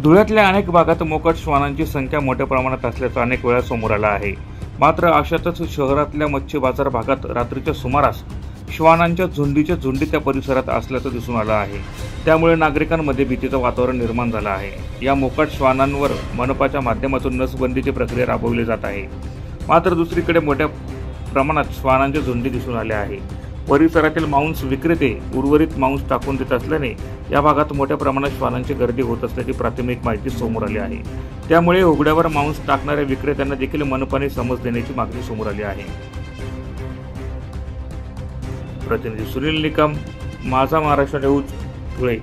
धुळ्यातल्या अनेक भागात मोकाट श्वानांची संख्या मोठ्या प्रमाणात असल्याचं अनेक वेळा समोर आलं आहे। मात्र अशातच शहरातल्या मच्छी बाजार भागात रात्रीच्या सुमारास श्वानांच्या झुंडीच्या झुंडी त्या परिसरात असल्याचं दिसून आलं आहे। त्यामुळे नागरिकांमध्ये भीतीचं वातावरण निर्माण झालं आहे। या मोकाट श्वानांवर मनपाच्या माध्यमातून नसबंदीची प्रक्रिया राबवली जात आहे। मात्र दुसरीकडे मोठ्या प्रमाणात श्वानांच्या झुंडी दिसून आल्या आहे। परिसरातील मांस विक्रेते उर्वरित मांस टाकून देत असल्याने या भागात मोठ्या प्रमाणात श्वानांची गर्दी होत असल्याची प्राथमिक माहिती समोर आली आहे। त्यामुळे उघड्यावर मांस टाकणाऱ्या विक्रेत्यांना देखील मनपाने समज देण्याची मागणी समोर आली आहे। प्रतिनिधी सुनील निकम, माझा महाराष्ट्र न्यूज, धुळे।